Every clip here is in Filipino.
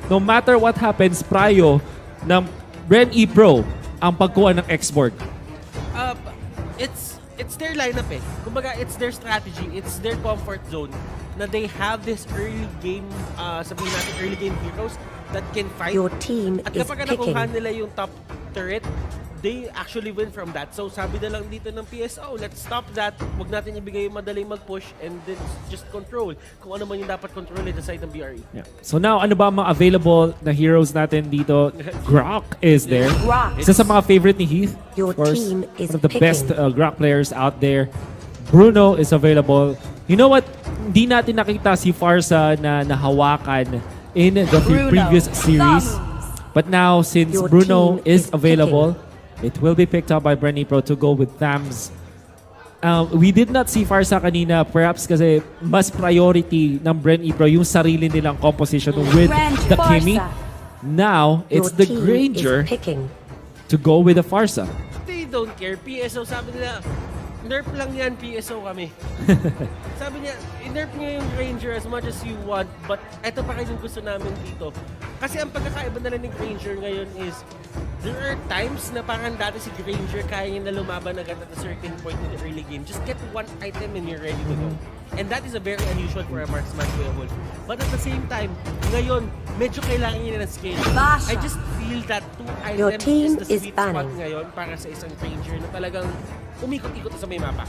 no matter what happens, prayo ng Bren E Pro ang pagkuha ng export. It's their lineup eh. Kumbaga, it's their strategy, it's their comfort zone na they have this early game, sabihin natin early game heroes that can fight. Your team At is kapag picking. nakuha nila yung top turret, they actually win from that. So sabi na lang dito ng PSO, let's stop that. Huwag natin ibigay yung madaling mag-push and then just control. Kung ano man yung dapat control sa side ng BRE. Yeah. So now, ano ba ang mga available na heroes natin dito? Grok is there. Grok. Isa sa mga favorite ni Heath. Your of course, team is one of the picking. best Grok players out there. Bruno is available. You know what? Hindi natin nakita si Farsa na nahawakan in the previous series. But now, since Your Bruno team is is available, it will be picked up by Bren E Pro to go with Thams. We did not see Farsa kanina, perhaps kasi mas priority ng Bren E Pro yung sarili nilang composition with the Kimi. Now, it's Your the team Granger is picking. to go with the Farsa. They don't care. PSO, sabi nila, nerf lang yan, PSO kami. Sabi niya, nerf niya yung Ranger as much as you want, but eto pa rin yung gusto namin dito. Kasi ang pagkakaiba na lang ng Ranger ngayon is, there are times na parang dati si Granger kaya niya na lumaban agad at a certain point in the early game. Just get one item and you're ready to go. And that is a very unusual for a marksman Kuya Wolf. But at the same time, ngayon, medyo kailangan niya ng skill. I just feel that 2 Your items team is the is sweet spot banning. ngayon para sa isang Ranger na talagang umikot-ikot sa may mapa.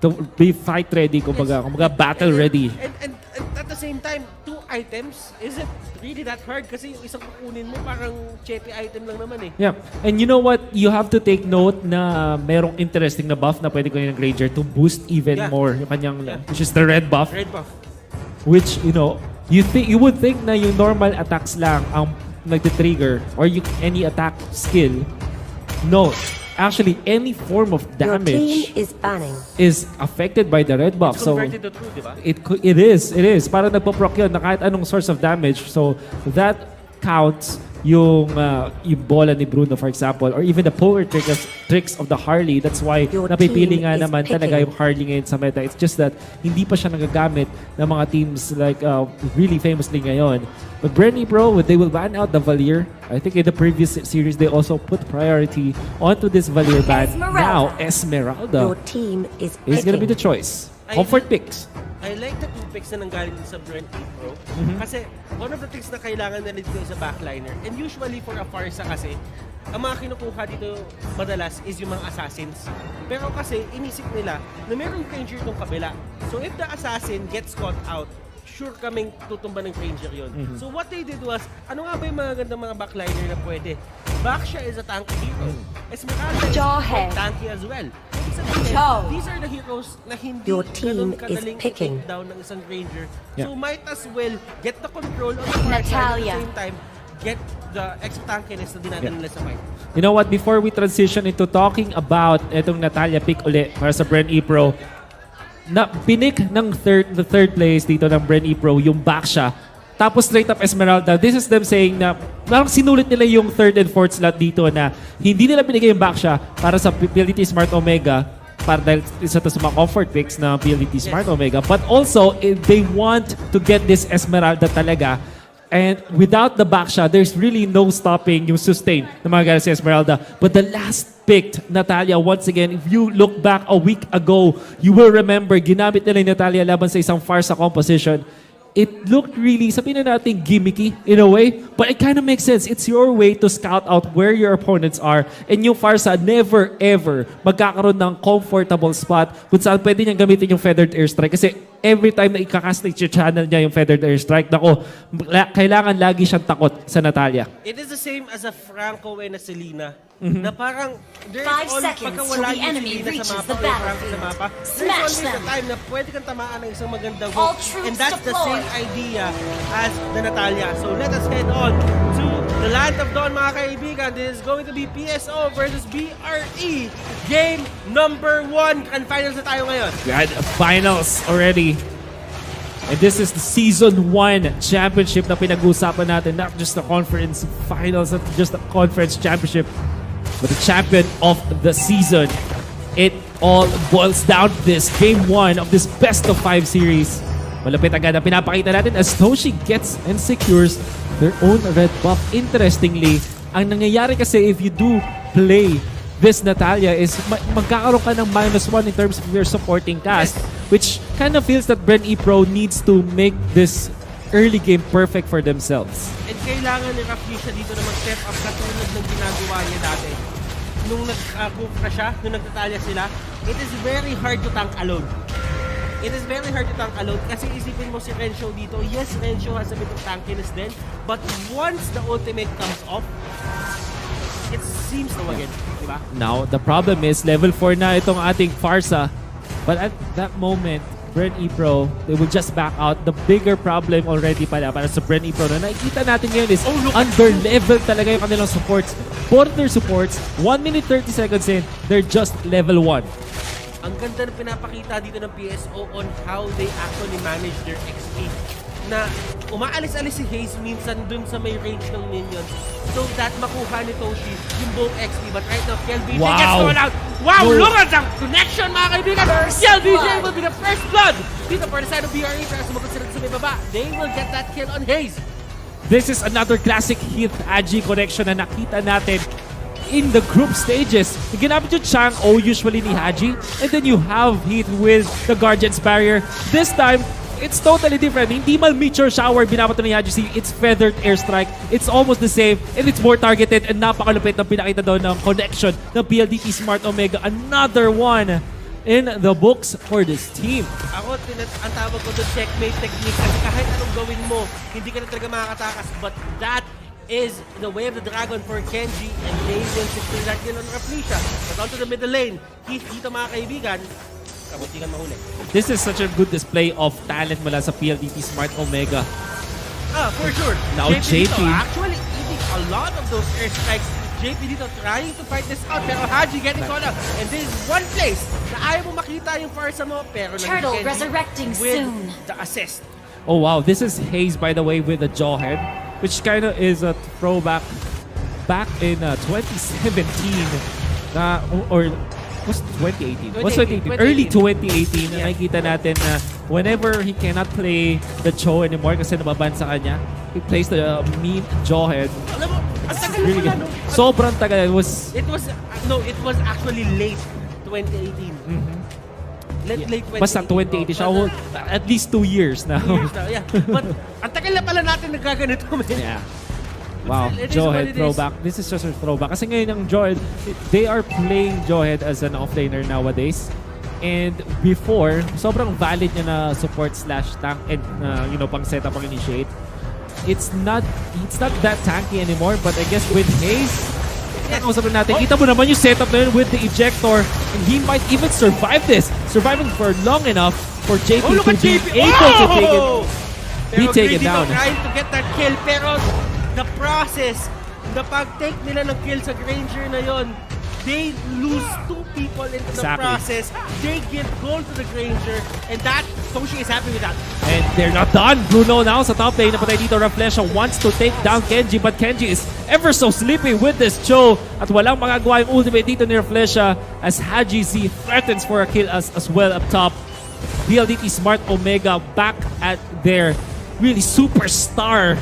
To be fight ready, kumbaga battle ready. And at the same time, 2 items, is it really that hard? Kasi yung isang kukunin mo, parang cheppy item lang naman eh. Yeah. And you know what? You have to take note na merong interesting na buff na pwede ko yung Granger to boost even more yung kanyang, which is the red buff. Red buff. Which, you know, you would think na yung normal attacks lang ang nagtitrigger or any attack skill. No. Actually, any form of Your damage team is banning. is affected by the red buff. It's converted to true, di ba? It is. Parang nagpo-proc yun na kahit anong source of damage. So, that counts yung bola ni Bruno, for example, or even the power tricks of the Harley. That's why Your napipili team nga is naman talaga picking. yung Harley ngayon sa meta. It's just that hindi pa siya nagagamit ng mga teams like really famously ngayon. But Bren E Pro, they will ban out the Valier. I think in the previous series, they also put priority onto this Valier ban. Now, Esmeralda Your team is is gonna be the picking. choice. Comfort picks. I like the 2 picks na nanggaling din sa Bren E Pro. Kasi one of the things na kailangan nila dito sa backliner, and usually for a Farsa kasi, ang mga kinukuha dito madalas is yung mga assassins. Pero kasi inisip nila na mayroong Ranger itong kabila. So if the assassin gets caught out, sure kaming tutumba ng Ranger yun. So what they did was, ano nga ba yung mga gandang mga backliner na pwede? Baksha is a tanky hero. Esmeralda is Jawhead. tanky as well. Ibig sabihin, Chow. these are the heroes na hindi Your team ganun is kadaling picking. i-take down ng isang Ranger. Yeah. So might as well get the control on the far side at Natalia. the same time, get the extra tankiness na dinadala nila sa fight. You know what? Before we transition into talking about itong Natalia pick ulit para sa Bren E Pro, na pinik ng the third place dito ng Bren E Pro yung Baksha. Tapos straight up Esmeralda. This is them saying na parang sinulit nila yung third and fourth slot dito na hindi nila binigay yung Baksha para sa PLDT Smart Omega para dahil isa to sa mga comfort picks na PLDT Smart Omega. But also, they want to get this Esmeralda talaga. And without the Baksha, there's really no stopping yung sustain ng mga guys sa Esmeralda. But the last picked Natalia, once again, if you look back a week ago, you will remember, ginamit nila yung Natalia laban sa isang Farsa composition. It looked really, sabihin na natin, gimmicky in a way, but it kind of makes sense. It's your way to scout out where your opponents are. And yung Farsa, never ever magkakaroon ng comfortable spot kung saan pwede niyang gamitin yung Feathered Airstrike. Kasi every time na ikakastate yung channel niya yung Feathered Airstrike, nako, kailangan lagi siyang takot sa Natalia. It is the same as a Franco and a Selena. Na parang, there's 5 all, seconds pagka till wala the yung enemy Selena reaches sa the mapa, o yung Franco sa battlefield. mapa, there's Smash always a them. time na pwede kang tamaan ng isang magandang All hook. troops And that's the deployed. same idea as the Natalia. So let us head on to the Land of Dawn, mga kaibigan. This is going to be PSO versus BRE. Game number 1. And finals na tayo ngayon. We had finals already. And this is the Season 1 Championship na pinag-uusapan natin. Not just the conference finals, not just the conference championship, but the champion of the season. It all boils down to this Game 1 of this best of 5 series. Malapit agad ang pinapakita natin as Toshi gets and secures their own red buff. Interestingly, ang nangyayari kasi if you do play this Natalia is magkakaroon ka ng -1 in terms of your supporting cast, which kind of feels that Bren Pro needs to make this early game perfect for themselves. And kailangan ni Raflisha dito na mag-step up katulad ng ginagawa niya dati. Nung nag-cook na siya, nung nagtatalya sila, it is very hard to tank alone. It is very hard to tank alone kasi isipin mo si Renzo dito. Yes, Renzo has a bit of tankiness din, but once the ultimate comes off, it seems to again, di ba? Now, the problem is level 4 na itong ating Farsa, but at that moment, Bren Pro, they will just back out. The bigger problem already para sa Bren Pro na nakikita natin ngayon is under-level talaga yung kanilang supports. Both their supports, 1 minute 30 seconds in, they're just level 1. Ang ganda na pinapakita dito ng PSO on how they actually manage their XP. Na umaalis-alis si Haze minsan dun sa may range ng minions so that makuha ni Toshi yung buong XP. But right now, KLBJ gets thrown out. Wow, look at the connection mga kaibigan! KLBJ will be the first blood dito for the side of BRE pero sumagot sila sa may baba. They will get that kill on Haze. This is another classic Heath-Agi connection na nakita natin in the group stages. Ginamit yung Chang-O usually ni Haji, and then you have Heath with the Guardian's Barrier. This time, it's totally different. Hindi mal Meteor Shower binabato ni Haji. See, it's Feathered Airstrike. It's almost the same, and it's more targeted, and napakalupit ng pinakita doon ng connection ng PLDT Smart Omega. Another one in the books for this team. Ako, ang tawag ko doon checkmate technique kasi kahit anong gawin mo, hindi ka na talaga makakatakas. But that is the way of the dragon for Kenji, and they will secure that kill on Raflisha. But onto the middle lane, Heath dito mga kaibigan, kabutikan mahuli. This is such a good display of talent mula sa PLDT Smart Omega. For sure. Now JP JP. dito, actually eating a lot of those airstrikes. JP dito trying to fight this out, pero Haji getting caught out. And this is one place na ayaw mo makita yung Farsa mo, pero Turtle resurrecting with soon. the assist. Oh wow, this is Haze by the way with the Jawhead, which kind of is a throwback back in 2017 or was it 2018? Was 2018? Early 2018 na nakikita natin na whenever he cannot play the Cho anymore kasi nababan sa kanya, he plays the mean Jawhead. Alam mo, ang tagal Really pala good. no? Sobrang tagal. It was It was actually late 2018. Late 2018. basta 2018 siya. Oh, at least 2 years now. 2 years now, yeah. But ang tagal na pala natin nagaganito, man. Yeah. Wow, It is what Jawhead it is. throwback. This is just a throwback. Kasi ngayon ang Jawhead, they are playing Jawhead as an offlaner nowadays. And before, sobrang valid niya na support / tank and pang setup, pang initiate. It's not that tanky anymore, but I guess with Haze, nakausapin natin. Kita mo naman yung setup na yun with the ejector, and he might even survive this. Surviving for long enough for JP Oh, look to at be JP! able to take it. Pero taken Greedy down. trying to get that kill, pero the process, the pag-take nila ng kill sa Granger na yon, they lose 2 people into the Exactly. process. They give gold to the Granger, and that, Toshi is happy with that. And they're not done. Bruno now sa top lane. Napatay dito. Raflesha wants to take down Kenji, but Kenji is ever so sleepy with this Cho. At walang magagawa yung ultimate dito ni Raflesha as Haji Z threatens for a kill as well up top. PLDT Smart Omega back at their really superstar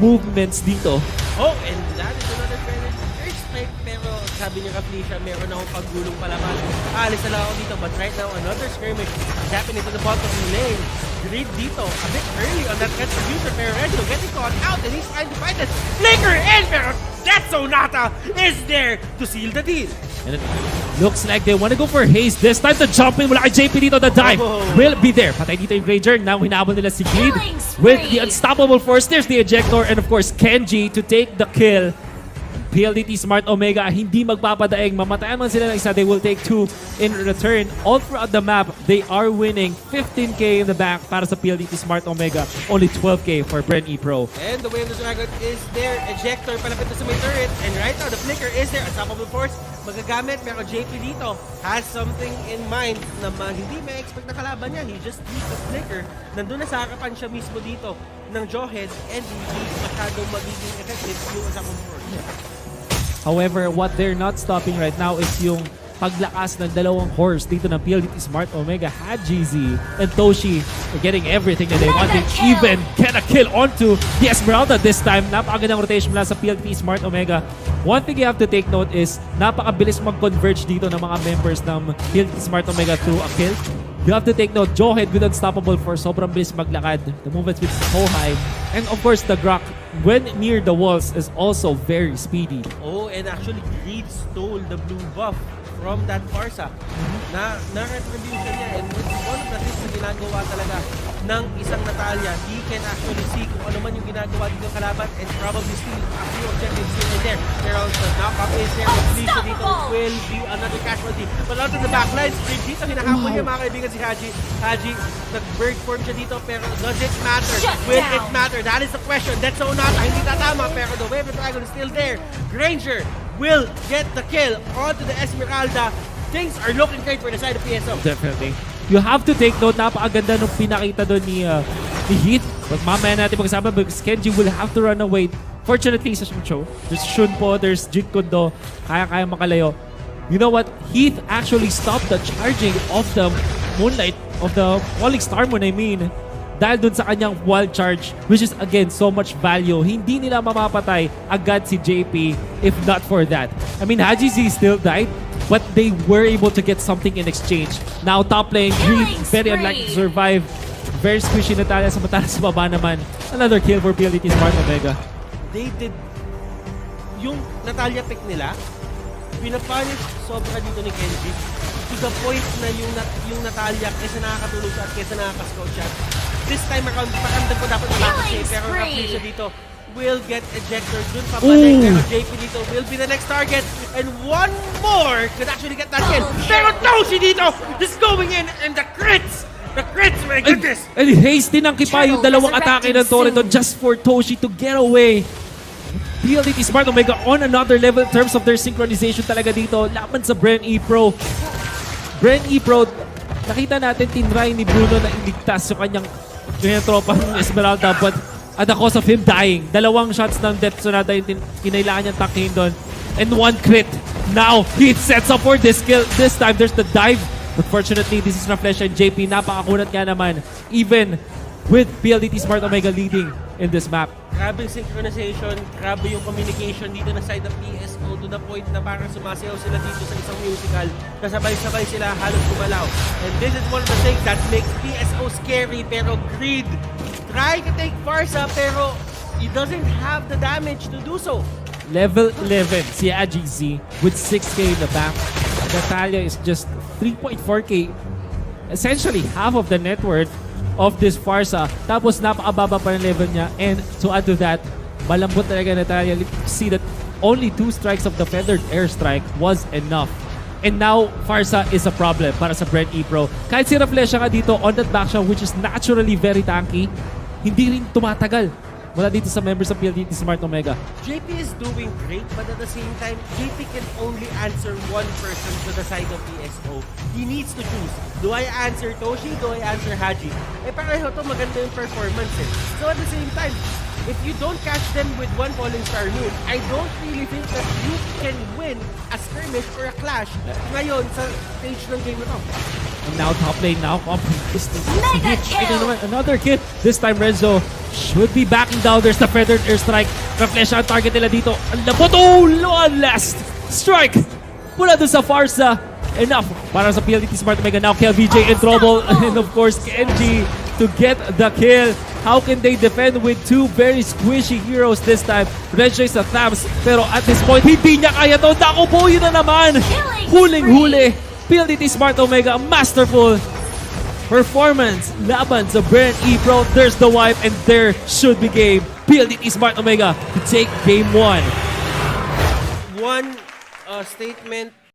movements dito. Oh, and that is another fairness. First strike, pero sabi ni Raflisha, meron akong paggulong palaman. Alis na lang ako dito, but right now, another skirmish is happening to the bottom lane. Greed dito, a bit early on that retribution, pero Renzo getting caught out, and he's trying to fight this. Flicker in, pero that Sonata is there to seal the deal. And it looks like they want to go for Haze this time. The jump in mula kay JP dito. The dive will be there. Patay dito yung Granger. Now hinabol nila si Greed with the unstoppable force. There's the ejector and of course Kenji to take the kill. PLDT Smart Omega hindi magpapadaing. Mamatayan man sila ng isa, they will take 2 in return. All throughout the map, they are winning 15k in the back para sa PLDT Smart Omega. Only 12k for Bren Pro. And the Way of the Dragon is there. Ejector palapit na sa may turret. And right now, the Flicker is there. Unstoppable force magagamit. Pero JP dito has something in mind na hindi may expect na kalaban niya. He just needs the Flicker. Nandun na sa harapan siya mismo dito ng Jawhead and hindi masyadong magiging effective yung unstoppable force. However, what they're not stopping right now is yung paglakas ng dalawang horse dito ng PLDT Smart Omega. Haji Z and Toshi are getting everything that they wanted. Even get a kill onto the Esmeralda this time. Napakagandang rotation mula sa PLDT Smart Omega. One thing you have to take note is napakabilis mag-converge dito ng mga members ng PLDT Smart Omega through a kill. You have to take note, Joehead with Unstoppable for sobrang bilis maglakad. The movement speed is so high. And of course, the Grok, when near the walls, is also very speedy. Oh, and actually, Greed stole the blue buff from that Farsa. Na-retribution niya, and it's one of the things na ginagawa talaga ng isang Natalia. He can actually see kung ano man yung ginagawa dito ng kalaban and probably steal a few objectives here and there. Pero the knock-up is there. The police dito will be another casualty. But out of the backlines, Greed dito, hinahapon niya mga kaibigan si Haji. Haji, nag-bird form siya dito, pero does it matter? Will it matter? That is the question. That's so not. Hindi tatama, pero the Wave of Dragon is still there. Granger will get the kill onto the Esmeralda. Things are looking great for the side of PSO. Definitely. You have to take note, napakaganda nung pinakita doon ni Heath. But mamaya natin mag-usapan because Kenji will have to run away. Fortunately, sa show, there's Shun po, there's Jit Kundo, kaya-kaya makalayo. You know what? Heath actually stopped the charging of the Moonlight, of the Falling Star Moon, I mean. Dahil dun sa kanyang wild charge, which is again so much value. Hindi nila mamapatay agad si JP if not for that. I mean, Haji Z still died, but they were able to get something in exchange. Now top lane, Greed, very unlikely to survive. Very squishy Natalia, samantala sa baba naman. Another kill for PLDT Smart Omega. They did yung Natalia pick nila, pinapunish sobra dito ni Kenji to the point na yung Natalia kaysa nakakatulog siya at kaysa nakakascout siya. This time around, paramdam ko dapat malapit siya, pero roughly siya dito will get ejected. Dun papalik, pero JP dito will be the next target. And one more could actually get that kill. Pero Toshi dito is going in, and the crits! The crits, my goodness! And hasty ng kipa yung dalawang atake ng Toreto just for Toshi to get away. PLDT Smart Omega on another level in terms of their synchronization talaga dito. Laban sa Bren E-Pro. Bren E-Pro, nakita natin tinry ni Bruno na iligtas yung kanyang tropa ng Esmeralda, but at the cost of him dying. Dalawang shots ng Death Sonata yung kinailangan niyang takihin doon. And one crit. Now, he sets up for this kill. This time, there's the dive. But fortunately, this is Raflesh and JP. Napakakunat nga naman. Even with PLDT Smart Omega leading in this map. Grabe yung synchronization, grabe yung communication dito na side of PSO to the point na parang sumasayaw sila dito sa isang musical. Kasabay-sabay sila halos gumalaw. And this is one of the things that makes PSO scary, pero Greed try to take Farsa, pero he doesn't have the damage to do so. Level 11, si Haji Z with 6k in the bank. Natalia is just 3.4k. Essentially, half of the net worth of this Farsa. Tapos napakababa pa ng level niya. And to add to that, malambot talaga Natalia. See that only 2 strikes of the Feathered Airstrike was enough. And now, Farsa is a problem para sa Bren E-Pro. Kahit si Raflesia nga dito on that back shot, which is naturally very tanky, hindi rin tumatagal mula dito sa members of PLDT Smart Omega. JP is doing great, but at the same time, JP can only answer one person to the side of PSO. He needs to choose. Do I answer Toshi? Do I answer Haji? Eh pareho to, maganda yung performance eh. So at the same time, if you don't catch them with one Falling Star Moon, I don't really think that you can win a skirmish or a clash ngayon sa stage ng game na to. And now top lane now compromised. Another kit. This time Renzo should be backing down. There's the Feathered Airstrike. Raflesia ang target nila dito. Ang labot. Oh! One last strike mula doon sa Farsa. Enough para sa PLDT Smart Omega. Now KLVJ in trouble. And of course Kenji to get the kill. How can they defend with 2 very squishy heroes this time? Renzo is a Thams. Pero at this point, hindi niya kaya to. Naku po, yun na naman. Huling-huli. PLDT Smart Omega, masterful performance laban sa Bren E-Pro. There's the wipe and there should be game. PLDT Smart Omega to take game 1. One statement